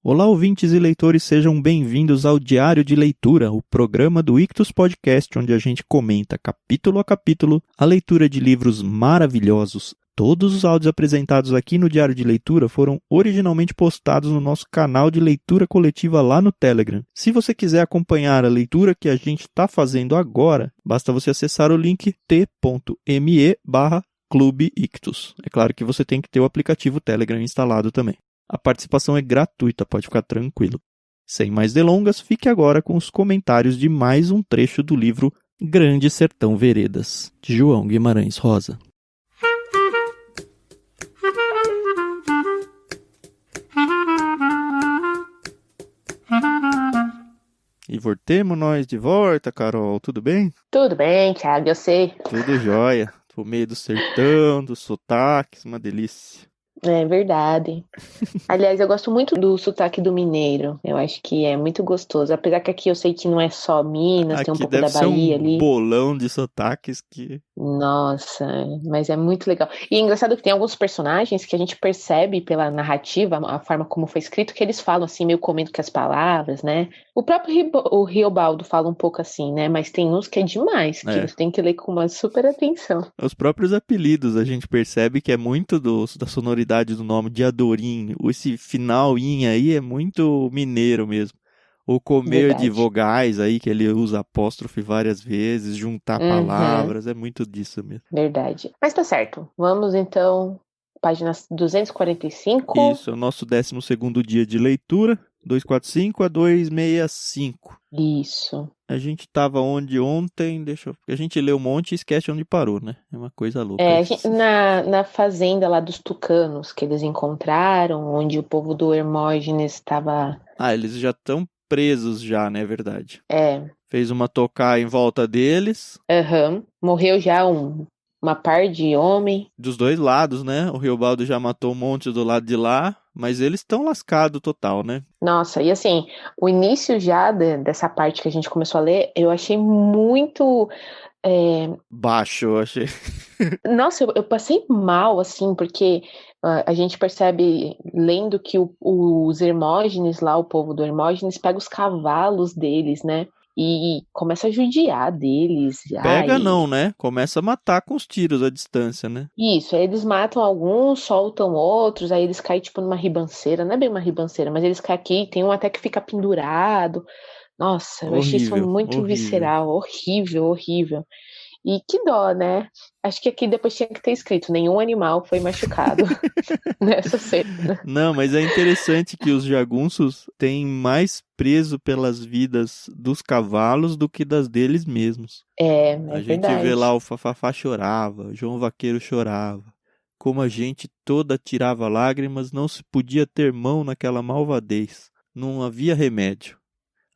Olá, ouvintes e leitores, sejam bem-vindos ao Diário de Leitura, o programa do Ictus Podcast, onde a gente comenta capítulo a capítulo a leitura de livros maravilhosos. Todos os áudios apresentados aqui no Diário de Leitura foram originalmente postados no nosso canal de leitura coletiva lá no Telegram. Se você quiser acompanhar a leitura que a gente está fazendo agora, basta você acessar o link t.me/Clube Ictus. É claro que você tem que ter o aplicativo Telegram instalado também. A participação é gratuita, pode ficar tranquilo. Sem mais delongas, fique agora com os comentários de mais um trecho do livro Grande Sertão Veredas, de João Guimarães Rosa. E voltemos nós de volta, Carol, tudo bem? Tudo bem, Thiago, eu sei. Tudo jóia. Tô meio do sertão, dos sotaques, uma delícia. É verdade. Aliás, eu gosto muito do sotaque do mineiro. Eu acho que é muito gostoso. Apesar que aqui eu sei que não é só Minas, tem um Aqui pouco deve da ser Bahia um ali. bolão de sotaques que... Nossa, mas é muito legal. E é engraçado que tem alguns personagens que a gente percebe pela narrativa, a forma como foi escrito, que eles falam assim, meio comendo com as palavras, né? O próprio o Riobaldo fala um pouco assim, né? Mas tem uns que é demais, que você tem que ler com uma super atenção. Os próprios apelidos a gente percebe que é muito da sonoridade do nome, de Adorim. Esse final "in" aí é muito mineiro mesmo. O comer de Verdade. vogais aí, que ele usa apóstrofe várias vezes, juntar Uhum, palavras, é muito disso mesmo. verdade. Mas tá certo. Vamos então, página 245. Isso, é o nosso 12º dia de leitura, 245 a 265. Isso. A gente tava onde ontem, a gente leu um monte e esquece onde parou, né? É uma coisa louca É, isso. na fazenda lá dos tucanos que eles encontraram, onde o povo do Hermógenes estava. Ah, eles já estão presos já, né? É verdade. É, Fez uma tocar em volta deles, morreu já uma par de homem. dos dois lados, né? O Riobaldo já matou um monte do lado de lá, mas eles estão lascados total, né? Nossa, e assim, o início já dessa parte que a gente começou a ler, eu achei muito. Baixo, eu achei. Nossa, eu passei mal, assim, porque a gente percebe, lendo que os Hermógenes lá, o povo do Hermógenes, pega os cavalos deles, né? E começa a judiar deles. Pega Ai, não, né? Começa a matar com os tiros à distância, né? isso, aí eles matam alguns, soltam outros, aí eles caem tipo numa ribanceira, não é bem uma ribanceira, mas eles caem aqui, tem um até que fica pendurado. Nossa, eu achei isso Horrível, muito horrível. visceral, horrível, horrível. E que dó, né? Acho que aqui depois tinha que ter escrito: nenhum animal foi machucado nessa cena. Não, mas é interessante que os jagunços têm mais preso pelas vidas dos cavalos do que das deles mesmos. É A gente vê verdade. lá o Fafafá chorava, o João Vaqueiro chorava. Como a gente toda tirava lágrimas, não se podia ter mão naquela malvadez. Não havia remédio.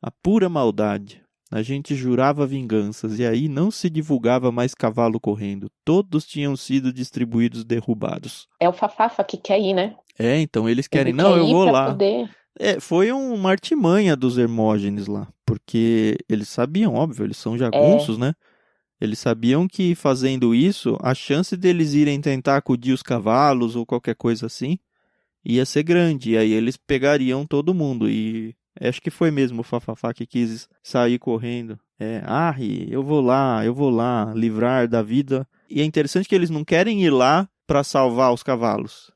A pura maldade. A gente jurava vinganças e aí não se divulgava mais cavalo correndo. Todos tinham sido distribuídos derrubados. É o Fafafa que quer ir, né? É, então eles querem, Ele não, quer eu ir vou pra lá. poder. Foi uma artimanha dos Hermógenes lá, porque eles sabiam, óbvio, eles são É. jagunços, né? Eles sabiam que fazendo isso, a chance deles irem tentar acudir os cavalos ou qualquer coisa assim ia ser grande. E aí eles pegariam todo mundo. E acho que foi mesmo o Fafafá que quis sair correndo. Eu vou lá, livrar da vida. E é interessante que eles não querem ir lá para salvar os cavalos.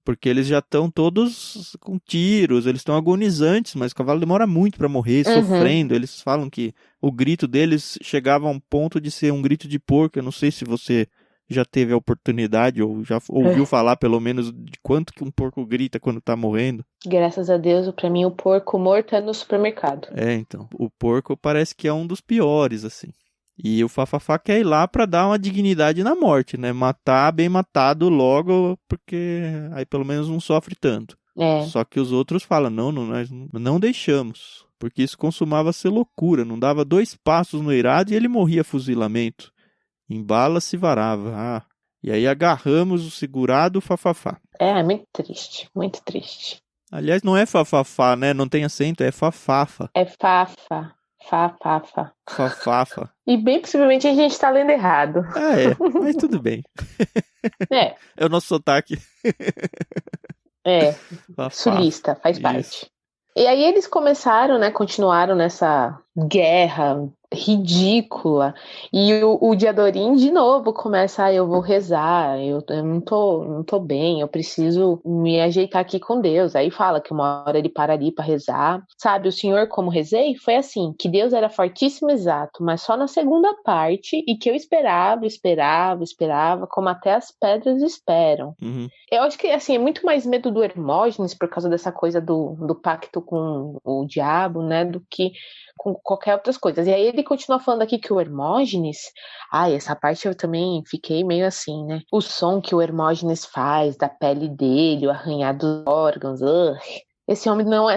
Porque eles já estão todos com tiros, eles estão agonizantes, mas o cavalo demora muito para morrer, Uhum. sofrendo. Eles falam que o grito deles chegava a um ponto de ser um grito de porco. Eu não sei se você já teve a oportunidade ou já ouviu falar pelo menos de quanto que um porco grita quando tá morrendo. Graças a Deus, pra mim o porco morto é no supermercado. É, então, o porco parece que é um dos piores, assim. E o Fafafá quer ir lá pra dar uma dignidade na morte, né? Matar bem matado logo, porque aí pelo menos não sofre tanto. É. Só que os outros falam, não, nós não deixamos. Porque isso consumava ser loucura. Não dava 2 passos no eirado e ele morria a fuzilamento. Em bala se varava. E aí agarramos o segurado Fafafá. É muito triste, muito triste. Aliás, não é Fafafá, né? Não tem acento, é Fafafa. É Fafa. Fafafa. Fafafa. E bem possivelmente a gente tá lendo errado. Mas tudo bem. É, É o nosso sotaque. é. Fafafa. Sulista, faz Isso. parte. E aí eles começaram, né, continuaram nessa guerra ridícula, e o Diadorim de novo começa, eu vou rezar, eu não tô bem, eu preciso me ajeitar aqui com Deus. Aí fala que uma hora ele para ali para rezar, sabe, o Senhor como rezei, foi assim, que Deus era fortíssimo exato, mas só na segunda parte, e que eu esperava, como até as pedras esperam. Uhum. Eu acho que, assim, é muito mais medo do Hermógenes por causa dessa coisa do pacto com o diabo, né, do que com qualquer outras coisas. E aí ele continua falando aqui que o Hermógenes, essa parte eu também fiquei meio assim, né, o som que o Hermógenes faz da pele dele, o arranhar dos órgãos, esse homem não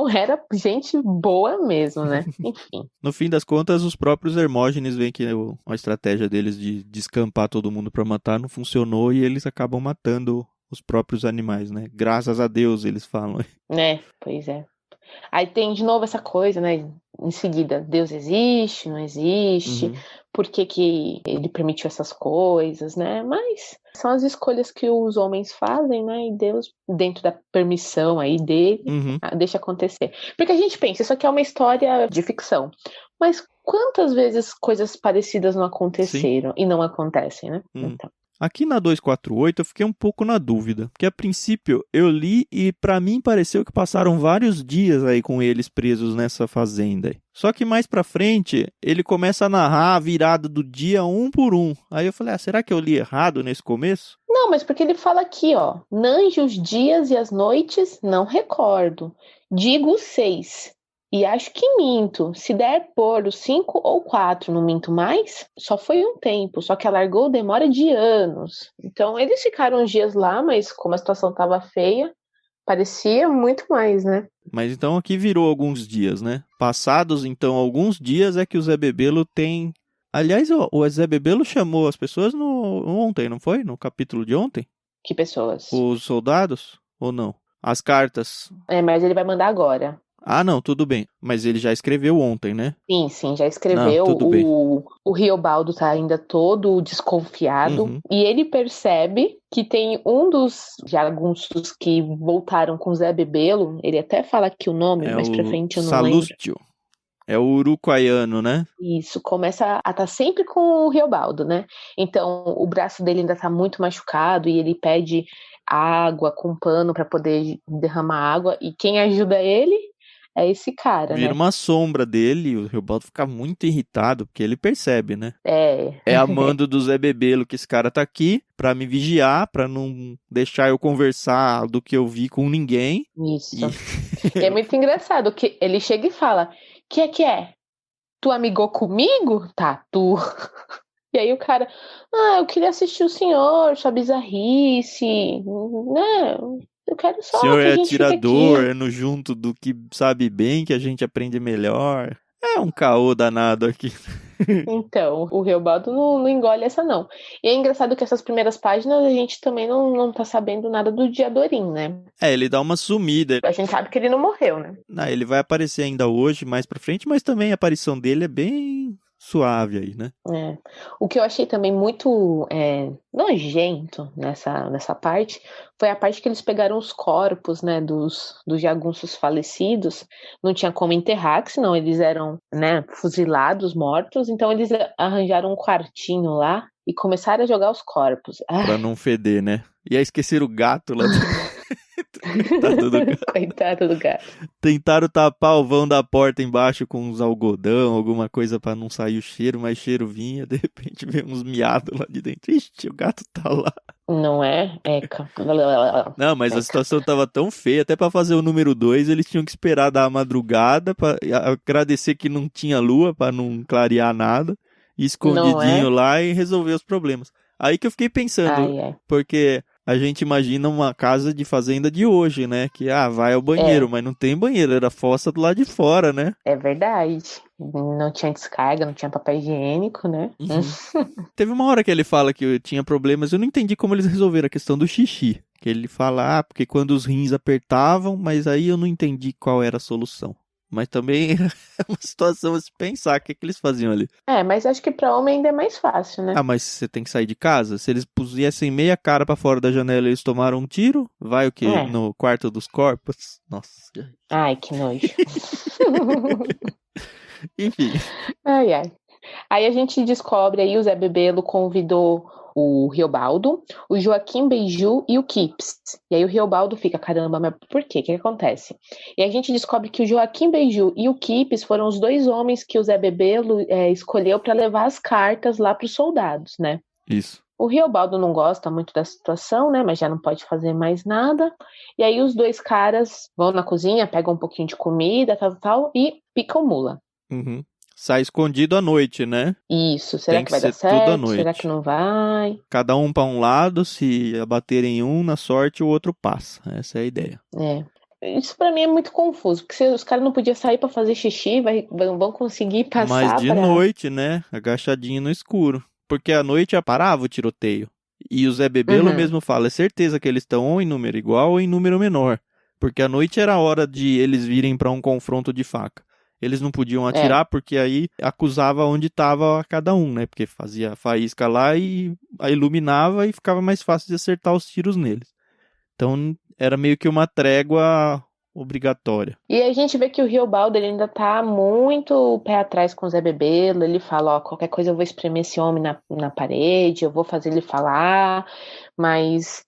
era gente boa mesmo, né? Enfim. No fim das contas, os próprios Hermógenes veem que a estratégia deles de descampar todo mundo pra matar não funcionou e eles acabam matando os próprios animais, né? Graças a Deus, eles falam. Né, pois é. Aí tem de novo essa coisa, né? Em seguida, Deus existe, não existe, Uhum. por que que ele permitiu essas coisas, né? Mas são as escolhas que os homens fazem, né? E Deus, dentro da permissão aí dele, Uhum. deixa acontecer. Porque a gente pensa, isso aqui é uma história de ficção. Mas quantas vezes coisas parecidas não Sim. aconteceram e não acontecem, né? Então. Aqui na 248 eu fiquei um pouco na dúvida, porque a princípio eu li e pra mim pareceu que passaram vários dias aí com eles presos nessa fazenda. Só que mais pra frente ele começa a narrar a virada do dia um por um. Aí eu falei, será que eu li errado nesse começo? Não, mas porque ele fala aqui, ó, nange os dias e as noites, não recordo. Digo 6. E acho que minto. Se der por 5 ou 4, não minto mais. Só foi um tempo, só que alargou demora de anos. Então eles ficaram uns dias lá, mas como a situação estava feia, parecia muito mais, né? Mas então aqui virou alguns dias, né? Passados então alguns dias é que o Zé Bebelo tem... Aliás, o Zé Bebelo chamou as pessoas ontem, não foi? No capítulo de ontem? Que pessoas? Os soldados? Ou não? As cartas. Mas ele vai mandar agora. Ah, não, tudo bem. Mas ele já escreveu ontem, né? Sim, já Não, escreveu. tudo bem. O Riobaldo tá ainda todo desconfiado. Uhum. E ele percebe que tem um dos jagunços que voltaram com Zé Bebelo. Ele até fala aqui o nome, É mas pra o frente eu não lembro. Salústio. É o uruguaiano, né? Isso, começa a estar sempre com o Riobaldo, né? Então o braço dele ainda tá muito machucado e ele pede água com pano pra poder derramar água. E quem ajuda ele é esse cara, Vira né? uma sombra dele e o Riobaldo fica muito irritado, porque ele percebe, né? É. É a mando do Zé Bebelo que esse cara tá aqui pra me vigiar, pra não deixar eu conversar do que eu vi com ninguém. Isso. E é muito engraçado que ele chega e fala: que é? Tu amigou comigo? Tá, tu. E aí o cara, eu queria assistir o senhor, sua bizarrice, né? Eu quero O só senhor que é a gente fique atirador, aqui. é no junto do que sabe bem, que a gente aprende melhor. É um caô danado aqui. Então, o Reobaldo não engole essa, não. E é engraçado que essas primeiras páginas a gente também não tá sabendo nada do Diadorim, né? Ele dá uma sumida. A gente sabe que ele não morreu, né? Ele vai aparecer ainda hoje, mais pra frente, mas também a aparição dele é bem suave aí, né? É. O que eu achei também muito nojento nessa parte foi a parte que eles pegaram os corpos, né, dos jagunços falecidos. Não tinha como enterrar, que senão eles eram, né, fuzilados, mortos. Então eles arranjaram um quartinho lá e começaram a jogar os corpos. Pra não feder, né? E aí esqueceram o gato lá dentro. Coitado do gato. Coitado do gato. Tentaram tapar o vão da porta embaixo com uns algodão, alguma coisa pra não sair o cheiro, mas cheiro vinha, de repente veio uns miados lá de dentro. Ixi, o gato tá lá. Não é? Eca. Não, mas a situação tava tão feia, até pra fazer o número 2, eles tinham que esperar dar a madrugada, pra agradecer que não tinha lua, pra não clarear nada, ir escondidinho lá e resolver os problemas. Aí que eu fiquei pensando, porque a gente imagina uma casa de fazenda de hoje, né? Que, vai ao banheiro, mas não tem banheiro, era fossa do lado de fora, né? É verdade. Não tinha descarga, não tinha papel higiênico, né? Uhum. Teve uma hora que ele fala que tinha problemas, eu não entendi como eles resolveram a questão do xixi. Que ele fala, porque quando os rins apertavam, mas aí eu não entendi qual era a solução. Mas também é uma situação a se pensar, o que que eles faziam ali? Mas acho que pra homem ainda é mais fácil, né? Ah, mas você tem que sair de casa? Se eles pusessem meia cara pra fora da janela e eles tomaram um tiro, vai o quê? É. No quarto dos corpos? Nossa. Ai, que nojo. Enfim. Ai, ai. Aí a gente descobre aí o Zé Bebelo convidou o Riobaldo, o Joaquim Beiju e o Kips. E aí o Riobaldo fica, caramba, mas por quê? O que acontece? E a gente descobre que o Joaquim Beiju e o Kips foram os dois homens que o Zé Bebelo escolheu para levar as cartas lá para os soldados, né? Isso. O Riobaldo não gosta muito da situação, né? Mas já não pode fazer mais nada. E aí os dois caras vão na cozinha, pegam um pouquinho de comida, tal, e picam mula. Uhum. Sai escondido à noite, né? Isso, será Tem que que vai dar ser tudo à certo? Será que noite. não vai? Cada um para um lado, se abaterem um, na sorte o outro passa. Essa é a ideia. É. Isso pra mim é muito confuso, porque se os caras não podiam sair pra fazer xixi, vão conseguir Mas passar de para. noite, né? Agachadinho no escuro. Porque à noite parava o tiroteio. E o Zé Bebelo Uhum. mesmo fala, é certeza que eles estão ou em número igual ou em número menor. Porque à noite era a hora de eles virem para um confronto de faca. Eles não podiam É. atirar porque aí acusava onde estava cada um, né? Porque fazia faísca lá e a iluminava e ficava mais fácil de acertar os tiros neles. Então era meio que uma trégua obrigatória. E a gente vê que o Riobaldo ele ainda tá muito pé atrás com o Zé Bebelo. Ele fala, ó, qualquer coisa eu vou espremer esse homem na parede, eu vou fazer ele falar, mas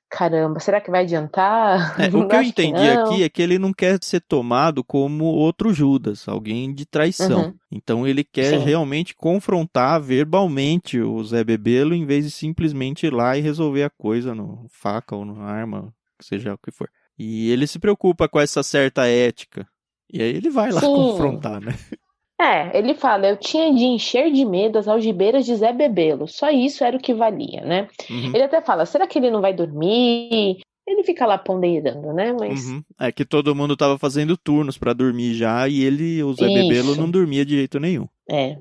caramba, será que vai adiantar? O que eu Acho que entendi aqui não. é que ele não quer ser tomado como outro Judas, alguém de traição. Uhum. Então ele quer Sim. realmente confrontar verbalmente o Zé Bebelo em vez de simplesmente ir lá e resolver a coisa no faca ou na arma, seja o que for. E ele se preocupa com essa certa ética. E aí ele vai lá Sim. confrontar, né? Ele fala, eu tinha de encher de medo as algibeiras de Zé Bebelo, só isso era o que valia, né? Uhum, Ele até fala, será que ele não vai dormir? Ele fica lá ponderando, né? Mas uhum. É que todo mundo tava fazendo turnos pra dormir já e ele, o Zé Bebelo, não isso, dormia de jeito nenhum. é.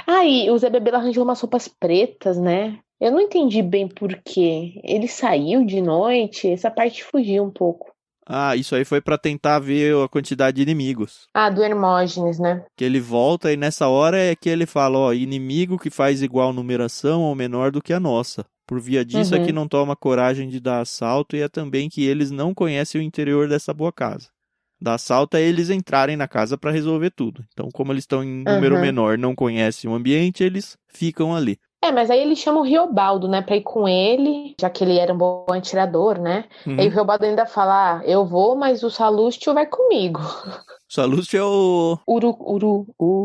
Ah, e o Zé Bebelo arranjou umas roupas pretas, né? Eu não entendi bem por quê. Ele saiu de noite, essa parte fugiu um pouco. Ah, isso aí foi pra tentar ver a quantidade de inimigos. Ah, do Hermógenes, né? Que ele volta e nessa hora é que ele fala, ó, inimigo que faz igual numeração ou menor do que a nossa. Por via disso é que Uhum, não toma coragem de dar assalto e é também que eles não conhecem o interior dessa boa casa. Dar assalto é eles entrarem na casa para resolver tudo. Então, como eles estão em número uhum. menor, não conhecem o ambiente, eles ficam ali. Mas aí ele chama o Riobaldo, né, pra ir com ele, já que ele era um bom atirador, né? Aí o Uhum. Riobaldo ainda fala, eu vou, mas o Salustio vai comigo. Salustio é o...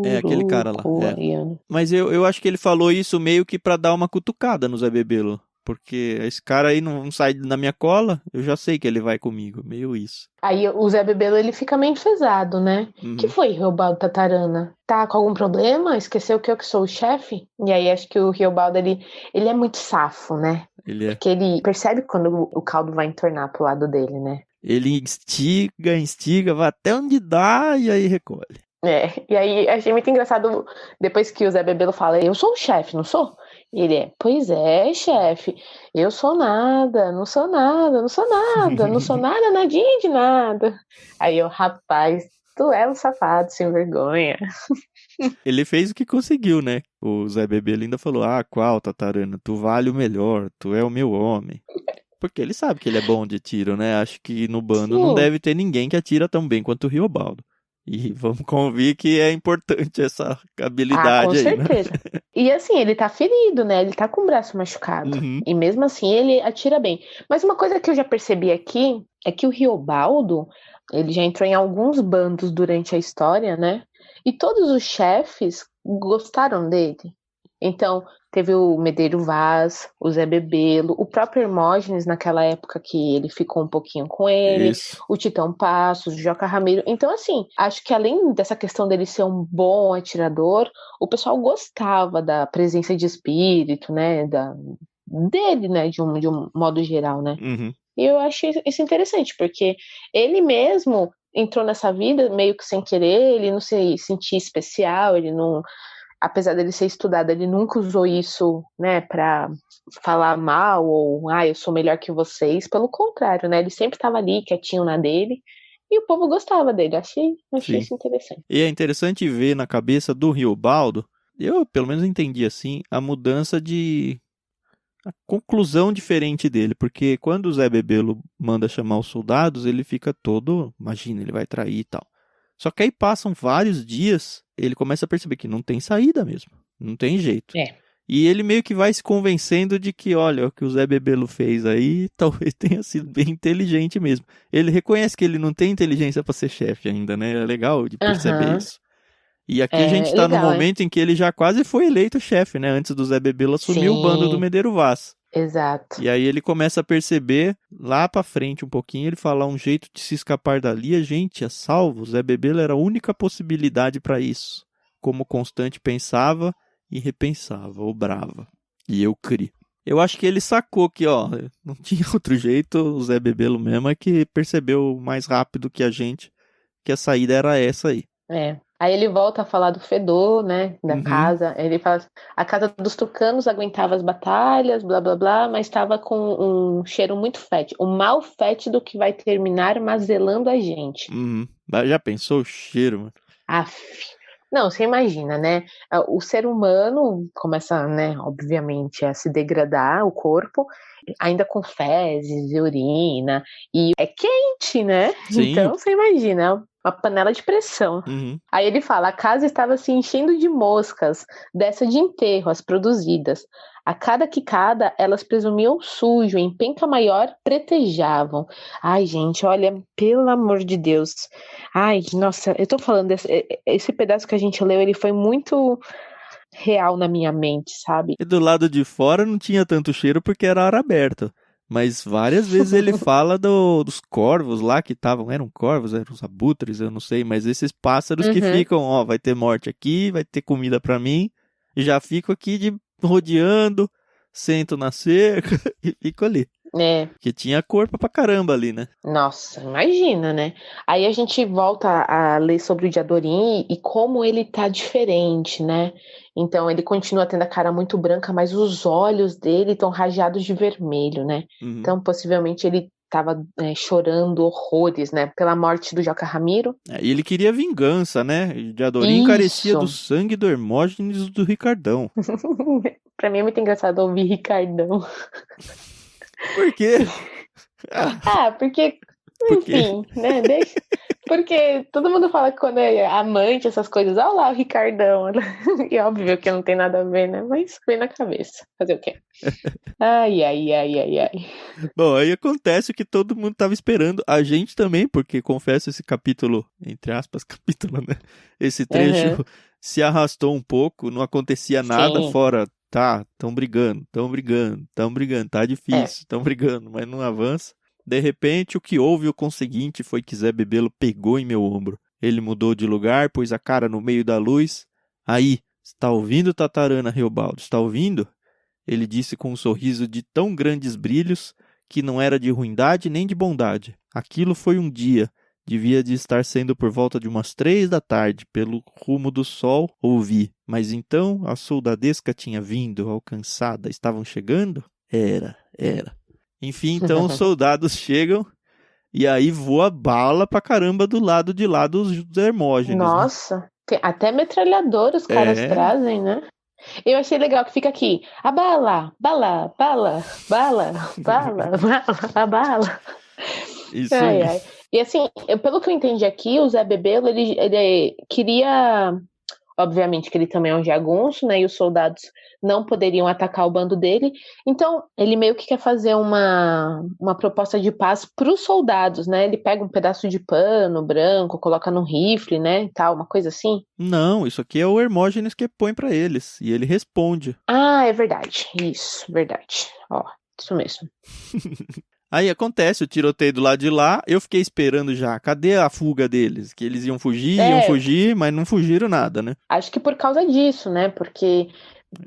É aquele cara lá, é. Urucuaiano. Mas eu acho que ele falou isso meio que pra dar uma cutucada no Zé Bebelo. Porque esse cara aí não sai da minha cola, eu já sei que ele vai comigo. Meio isso. Aí o Zé Bebelo, ele fica meio enfesado, né? Que Uhum. foi, Riobaldo Tatarana? Tá com algum problema? Esqueceu que eu que sou o chefe? E aí acho que o Riobaldo, ele é muito safo, né? Ele é. Porque ele percebe quando o caldo vai entornar pro lado dele, né? Ele instiga, vai até onde dá e aí recolhe. E aí achei muito engraçado depois que o Zé Bebelo fala, eu sou o chefe, não sou? E ele pois é, chefe, eu sou nada, não sou nada, não sou nada, não sou nada, nadinha de nada. Aí eu, rapaz, tu é um safado sem vergonha. Ele fez o que conseguiu, né? O Zé Bebelo ainda falou: Ah, qual, Tatarana? Tu vale o melhor, tu é o meu homem. Porque ele sabe que ele é bom de tiro, né? Acho que no bando não Sim. deve ter ninguém que atira tão bem quanto o Riobaldo. E vamos convir que é importante essa Ah, com habilidade aí, né? certeza. E assim, ele tá ferido, né? Ele tá com o braço machucado. Uhum. E mesmo assim, ele atira bem. Mas uma coisa que eu já percebi aqui é que o Riobaldo, ele já entrou em alguns bandos durante a história, né? E todos os chefes gostaram dele. Então, teve o Medeiro Vaz, o Zé Bebelo, o próprio Hermógenes, naquela época que ele ficou um pouquinho com ele, Isso. o Titão Passos, o Joca Ramiro. Então, assim, acho que além dessa questão dele ser um bom atirador, o pessoal gostava da presença de espírito, né? Dele, né? De um modo geral, né? Uhum. E eu acho isso interessante, porque ele mesmo entrou nessa vida meio que sem querer, ele não se sentia especial, ele não, apesar dele ser estudado, ele nunca usou isso, né, para falar mal ou, eu sou melhor que vocês. Pelo contrário, né, ele sempre estava ali, quietinho na dele. E o povo gostava dele, achei Sim. isso interessante. E é interessante ver na cabeça do Riobaldo, eu pelo menos entendi assim, a mudança de... a conclusão diferente dele, porque quando o Zé Bebelo manda chamar os soldados, ele fica todo, imagina, ele vai trair e tal. Só que aí passam vários dias, ele começa a perceber que não tem saída mesmo, não tem jeito. É. E ele meio que vai se convencendo de que, olha, o que o Zé Bebelo fez aí, talvez tenha sido bem inteligente mesmo. Ele reconhece que ele não tem inteligência para ser chefe ainda, né? É legal de perceber isso. E aqui a gente tá no Legal, momento em que ele já quase foi eleito chefe, né? Antes do Zé Bebelo assumir o bando do Sim, Medeiro Vaz. exato. E aí ele começa a perceber, lá pra frente um pouquinho, ele fala um jeito de se escapar dali, a gente é salvo. O Zé Bebelo era a única possibilidade para isso. Como Constante pensava e repensava, obrava. E eu criei. Eu acho que ele sacou que, ó, não tinha outro jeito, o Zé Bebelo mesmo é que percebeu mais rápido que a gente que a saída era essa aí. É. Aí ele volta a falar do fedor, né, da casa. Ele fala, a casa dos tucanos aguentava as batalhas, blá blá blá, mas estava com um cheiro muito fétido, um mal fétido que vai terminar mazelando a gente. Já pensou o cheiro, mano? Aff. Não, você imagina, né? O ser humano começa, né, obviamente, a se degradar, o corpo, ainda com fezes e urina, e é quente, né? Sim. Então você imagina, uma panela de pressão. Aí ele fala, a casa estava se enchendo de moscas, dessa de enterro, as produzidas. A cada quicada, elas presumiam sujo, em penca maior, pretejavam. Ai, gente, olha, pelo amor de Deus. Ai, nossa, eu tô falando, esse pedaço que a gente leu, ele foi muito real na minha mente, sabe? E do lado de fora não tinha tanto cheiro porque era ar aberto. Mas várias vezes ele fala dos corvos lá que estavam, eram corvos, eram os abutres, eu não sei, mas esses pássaros que ficam, ó, vai ter morte aqui, vai ter comida pra mim, e já fico aqui rodeando, sento na cerca e fico ali. É. Porque tinha corpo pra caramba ali, né? Nossa, imagina, né? Aí a gente volta a ler sobre o Diadorim e como ele tá diferente, né? Então ele continua tendo a cara muito branca, mas os olhos dele estão rajados de vermelho, né? Então possivelmente ele estava chorando horrores, né? Pela morte do Joca Ramiro. E ele queria vingança, né? Diadorim carecia do sangue do Hermógenes e do Ricardão. Pra mim é muito engraçado ouvir Ricardão. Por quê? Porque, enfim, né? Porque todo mundo fala que quando é amante, essas coisas, olha lá o Ricardão. E óbvio que não tem nada a ver, né? Mas vem na cabeça. Fazer o quê? Ai. Bom, aí acontece o que todo mundo tava esperando. A gente também, porque confesso, esse capítulo, entre aspas, capítulo, né? Esse trecho se arrastou um pouco, não acontecia nada fora. Tá, tão brigando, tá difícil, tão brigando, mas não avança. De repente, o que houve o conseguinte foi que Zé Bebelo pegou em meu ombro. Ele mudou de lugar, pôs a cara no meio da luz. Aí, está ouvindo, Tatarana Riobaldo? Está ouvindo? Ele disse com um sorriso de tão grandes brilhos que não era de ruindade nem de bondade. Aquilo foi um dia. Devia de estar sendo por volta de umas 3 da tarde, pelo rumo do sol, ouvi. Mas então a soldadesca tinha vindo, alcançada. Estavam chegando? Era. Enfim, então os soldados chegam e aí voa bala pra caramba do lado de lá dos Hermógenes. Nossa, né? Até metralhadora os caras trazem, né? Eu achei legal que fica aqui, a bala, bala, bala, bala, bala, bala, a bala. Isso aí. E assim, pelo que eu entendi aqui, o Zé Bebelo, ele queria... Obviamente que ele também é um jagunço, né? E os soldados não poderiam atacar o bando dele. Então, ele meio que quer fazer uma proposta de paz para os soldados, né? Ele pega um pedaço de pano branco, coloca num rifle, né? E tal, uma coisa assim. Não, isso aqui é o Hermógenes que põe para eles. E ele responde. Ah, é verdade. Isso, verdade. Ó, isso mesmo. Aí acontece o tiroteio do lado de lá, eu fiquei esperando já, cadê a fuga deles? Que eles iam fugir, mas não fugiram nada, né? Acho que por causa disso, né? Porque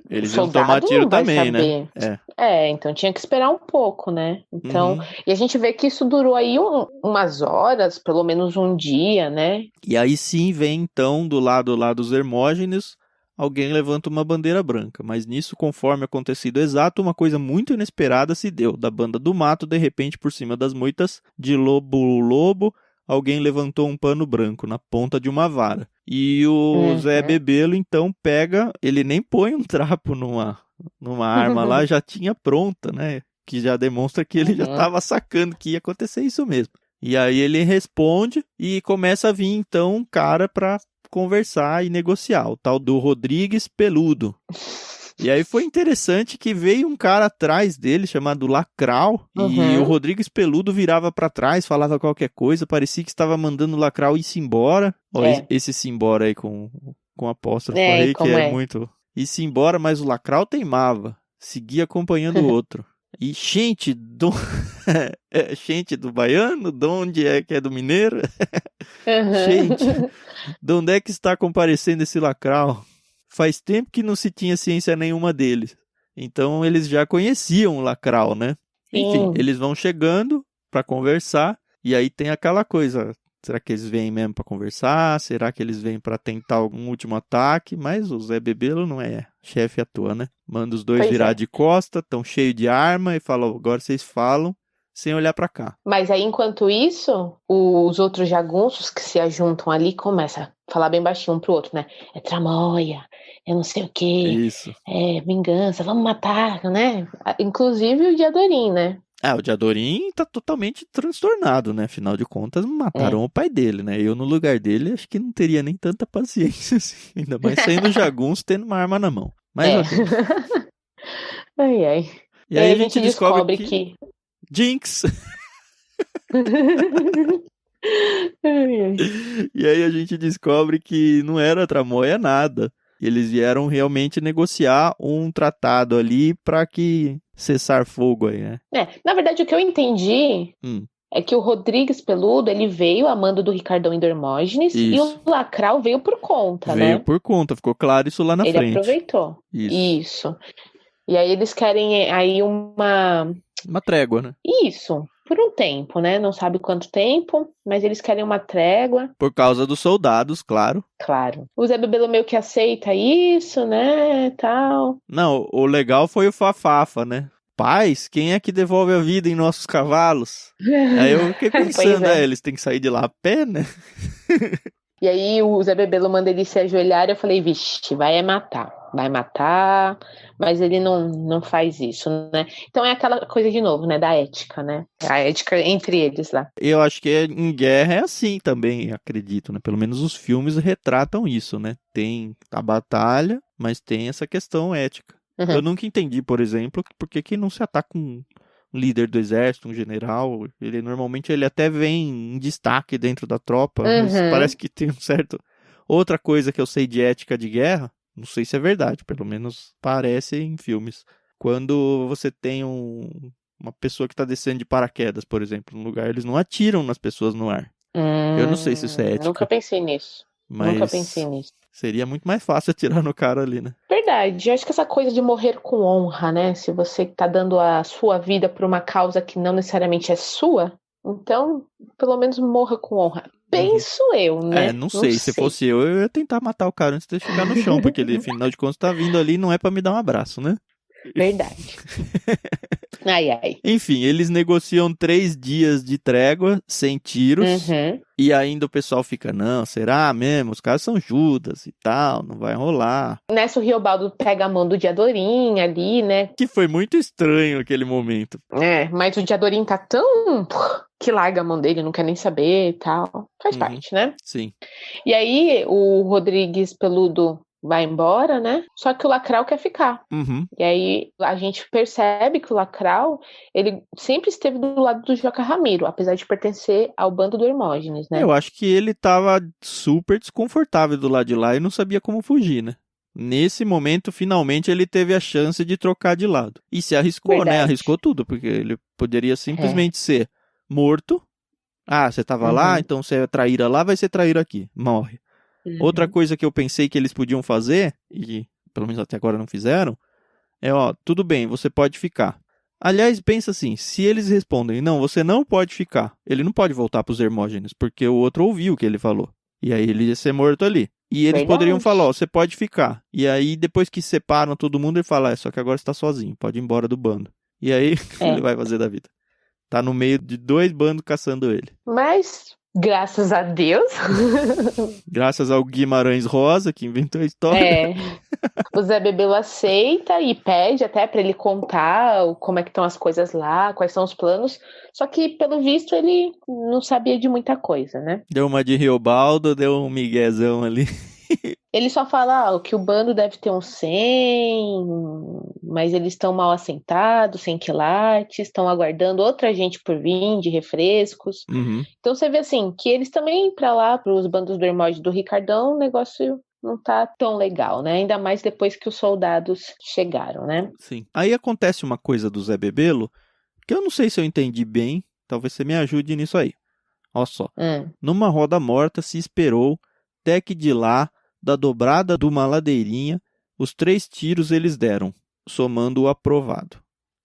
eles o soldado iam tomar tiro não vai também, saber. né? Então tinha que esperar um pouco, né? Então, e a gente vê que isso durou aí umas horas, pelo menos um dia, né? E aí sim vem então do lado lá dos Hermógenes, alguém levanta uma bandeira branca, mas nisso, conforme acontecido exato, uma coisa muito inesperada se deu. Da banda do mato, de repente, por cima das moitas de lobo, alguém levantou um pano branco na ponta de uma vara. E o Zé Bebelo, então, pega, ele nem põe um trapo numa arma lá, já tinha pronta, né? Que já demonstra que ele já estava sacando que ia acontecer isso mesmo. E aí ele responde e começa a vir, então, um cara para conversar e negociar, o tal do Rodrigues Peludo. E aí foi interessante que veio um cara atrás dele, chamado Lacral, e o Rodrigues Peludo virava para trás, falava qualquer coisa, parecia que estava mandando o Lacral ir-se embora. Ó, esse embora aí com apóstrofo aí, que é muito... Ir-se embora, mas o Lacral teimava, seguia acompanhando o outro. E gente do baiano, de onde é que é do mineiro? Gente, de onde é que está comparecendo esse Lacral? Faz tempo que não se tinha ciência nenhuma deles. Então eles já conheciam o Lacral, né? Enfim, eles vão chegando para conversar e aí tem aquela coisa, será que eles vêm mesmo para conversar? Será que eles vêm para tentar algum último ataque? Mas o Zé Bebelo não é chefe à toa, né? Manda os dois virar de costa, tão cheio de arma e fala, agora vocês falam sem olhar para cá. Mas aí, enquanto isso, os outros jagunços que se ajuntam ali começam a falar bem baixinho um pro outro, né? É tramóia, é não sei o quê, Isso. É vingança, vamos matar, né? Inclusive o Diadorim, né? O Diadorim tá totalmente transtornado, né? Afinal de contas, mataram o pai dele, né? Eu, no lugar dele, acho que não teria nem tanta paciência, assim. Ainda mais saindo jagunço, tendo uma arma na mão. Mas ok. Ai. E aí a gente descobre que... Jinx! E aí a gente descobre que não era tramóia nada. Eles vieram realmente negociar um tratado ali para que cessar fogo aí, né? Na verdade, o que eu entendi é que o Rodrigues Peludo, ele veio a mando do Ricardão e do Hermógenes e o Lacral veio por conta, né? Veio por conta, ficou claro isso lá na frente. Ele aproveitou. Isso. E aí eles querem aí uma trégua, né? Isso, por um tempo, né? Não sabe quanto tempo, mas eles querem uma trégua. Por causa dos soldados, claro. Claro. O Zé Bebelo meio que aceita isso, né, tal. Não, o legal foi o Fafafa, né? Paz, quem é que devolve a vida em nossos cavalos? Aí eu fiquei pensando, eles têm que sair de lá a pé, né? E aí o Zé Bebelo manda ele se ajoelhar e eu falei, vixe, vai matar, mas ele não faz isso, né? Então é aquela coisa de novo, né, da ética, né? A ética entre eles lá. Eu acho que em guerra é assim também, acredito, né? Pelo menos os filmes retratam isso, né? Tem a batalha, mas tem essa questão ética. Eu nunca entendi, por exemplo, por que não se ataca um líder do exército, um general. Ele normalmente ele até vem em destaque dentro da tropa, mas parece que tem um certo... Outra coisa que eu sei de ética de guerra, não sei se é verdade, pelo menos parece em filmes. Quando você tem uma pessoa que está descendo de paraquedas, por exemplo, no lugar, eles não atiram nas pessoas no ar. Eu não sei se isso é ética. Nunca pensei nisso. Seria muito mais fácil atirar no cara ali, né? Verdade. Eu acho que essa coisa de morrer com honra, né? Se você tá dando a sua vida por uma causa que não necessariamente é sua, então, pelo menos morra com honra. Penso eu, né? Não sei. Se fosse eu ia tentar matar o cara antes de chegar no chão, porque ele, afinal de contas, tá vindo ali não é pra me dar um abraço, né? Verdade. Ai. Enfim, eles negociam 3 dias de trégua, sem tiros, e ainda o pessoal fica, não, será mesmo? Os caras são Judas e tal, não vai rolar. Nessa o Riobaldo pega a mão do Diadorim ali, né? Que foi muito estranho aquele momento. Mas o Diadorim tá tão... que larga a mão dele, não quer nem saber e tal. Faz parte, né? Sim. E aí o Rodrigues Peludo vai embora, né? Só que o Lacral quer ficar. E aí a gente percebe que o Lacral, ele sempre esteve do lado do Joca Ramiro, apesar de pertencer ao bando do Hermógenes, né? Eu acho que ele tava super desconfortável do lado de lá e não sabia como fugir, né? Nesse momento, finalmente, ele teve a chance de trocar de lado. E se arriscou, né? Arriscou tudo, porque ele poderia simplesmente ser morto. Você tava lá, então você é traíra lá, vai ser traíra aqui. Morre. Outra coisa que eu pensei que eles podiam fazer, e pelo menos até agora não fizeram, é, tudo bem, você pode ficar. Aliás, pensa assim, se eles respondem, não, você não pode ficar, ele não pode voltar para os Hermógenes, porque o outro ouviu o que ele falou. E aí ele ia ser morto ali. E eles poderiam falar, você pode ficar. E aí, depois que separam todo mundo, ele fala, só que agora você tá sozinho, pode ir embora do bando. E aí, o que ele vai fazer da vida? Tá no meio de 2 bandos caçando ele. Mas Graças a Deus. Graças ao Guimarães Rosa, que inventou a história. É. O Zé Bebelo aceita e pede até para ele contar como é que estão as coisas lá, quais são os planos. Só que, pelo visto, ele não sabia de muita coisa, né? Deu uma de Riobaldo, deu um miguezão ali. Ele só fala que o bando deve ter uns 100, mas eles estão mal assentados, sem quilates, estão aguardando outra gente por vir de refrescos. Uhum. Então você vê assim, que eles também, para lá, para os bandos do Hermógenes do Ricardão, o negócio não tá tão legal, né? Ainda mais depois que os soldados chegaram, né? Sim. Aí acontece uma coisa do Zé Bebelo, que eu não sei se eu entendi bem, talvez você me ajude nisso aí. Olha só. Numa roda morta se esperou, até que de lá, da dobrada de uma ladeirinha, os 3 tiros eles deram, somando o aprovado.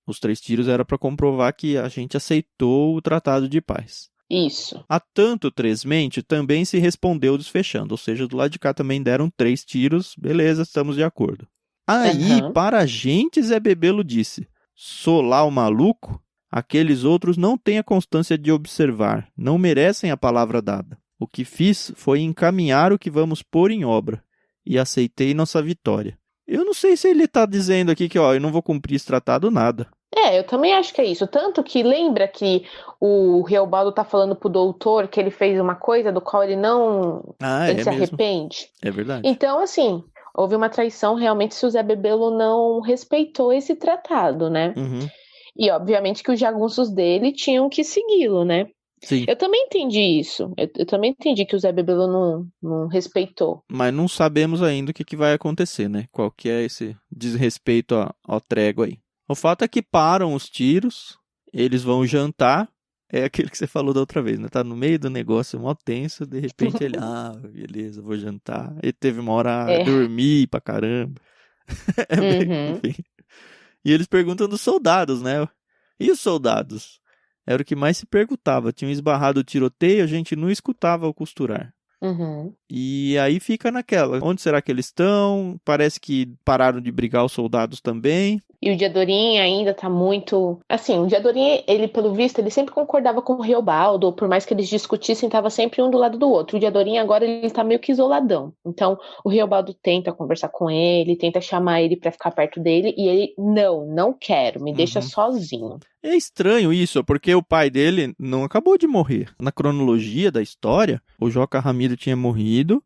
Os 3 tiros era para comprovar que a gente aceitou o tratado de paz. Isso. A tanto tresmente também se respondeu desfechando, ou seja, do lado de cá também deram 3 tiros, beleza, estamos de acordo. Aí, para a gente, Zé Bebelo disse, solar o maluco, aqueles outros não têm a constância de observar, não merecem a palavra dada. O que fiz foi encaminhar o que vamos pôr em obra, e aceitei nossa vitória. Eu não sei se ele está dizendo aqui que eu não vou cumprir esse tratado nada. Eu também acho que é isso. Tanto que lembra que o Riobaldo tá falando pro doutor que ele fez uma coisa do qual ele não... ele se arrepende. É verdade. Então, assim, houve uma traição realmente se o Zé Bebelo não respeitou esse tratado, né? Uhum. E, obviamente, que os jagunços dele tinham que segui-lo, né? Sim. Eu também entendi isso. Eu também entendi que o Zé Bebelo não respeitou. Mas não sabemos ainda o que vai acontecer, né? Qual que é esse desrespeito ao trégua aí. O fato é que param os tiros, eles vão jantar, é aquele que você falou da outra vez, né? Tá no meio do negócio, mó tenso, de repente ele, beleza, vou jantar. E teve uma hora, dormir pra caramba. Enfim. E eles perguntam dos soldados, né? E os soldados? Era o que mais se perguntava. Tinham esbarrado o tiroteio, a gente não escutava o costurar. E aí fica naquela. Onde será que eles estão? Parece que pararam de brigar os soldados também. E o Diadorim ainda tá muito... Assim, o Diadorim, ele, pelo visto, ele sempre concordava com o Riobaldo, por mais que eles discutissem, tava sempre um do lado do outro. O Diadorim agora, ele tá meio que isoladão. Então, o Riobaldo tenta conversar com ele, tenta chamar ele pra ficar perto dele, e ele, não quero, me deixa sozinho. É estranho isso, porque o pai dele não acabou de morrer. Na cronologia da história, o Joca Ramiro tinha morrido,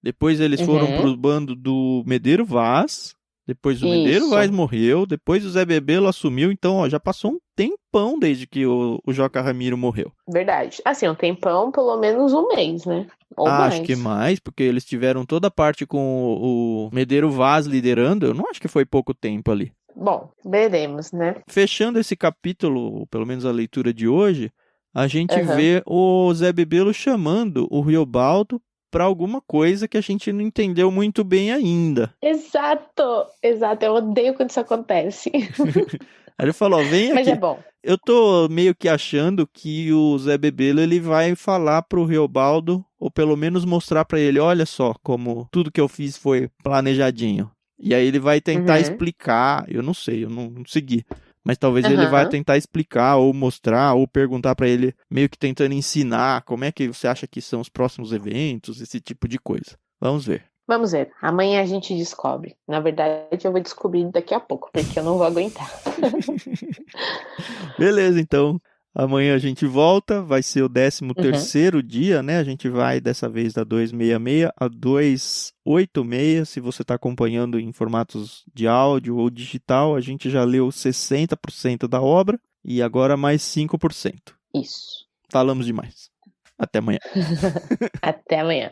depois eles foram pro bando do Medeiro Vaz... Depois o Medeiro Vaz morreu, depois o Zé Bebelo assumiu, então já passou um tempão desde que o Joca Ramiro morreu. Verdade. Assim, um tempão, pelo menos um mês, né? Ou mais. Acho que mais, porque eles tiveram toda a parte com o Medeiro Vaz liderando, eu não acho que foi pouco tempo ali. Bom, veremos, né? Fechando esse capítulo, pelo menos a leitura de hoje, a gente vê o Zé Bebelo chamando o Riobaldo para alguma coisa que a gente não entendeu muito bem ainda. Exato, eu odeio quando isso acontece. Aí ele falou, vem aqui. Mas é bom. Eu tô meio que achando que o Zé Bebelo ele vai falar pro Riobaldo, ou pelo menos mostrar para ele, olha só como tudo que eu fiz foi planejadinho. E aí ele vai tentar explicar, eu não sei, eu não segui. Mas talvez ele vai tentar explicar, ou mostrar, ou perguntar para ele, meio que tentando ensinar como é que você acha que são os próximos eventos, esse tipo de coisa. Vamos ver. Vamos ver. Amanhã a gente descobre. Na verdade, eu vou descobrir daqui a pouco, porque eu não vou aguentar. Beleza, então. Amanhã a gente volta, vai ser o 13º dia, né? A gente vai dessa vez da 266 a 286. Se você está acompanhando em formatos de áudio ou digital, a gente já leu 60% da obra e agora mais 5%. Isso. Falamos demais. Até amanhã. Até amanhã.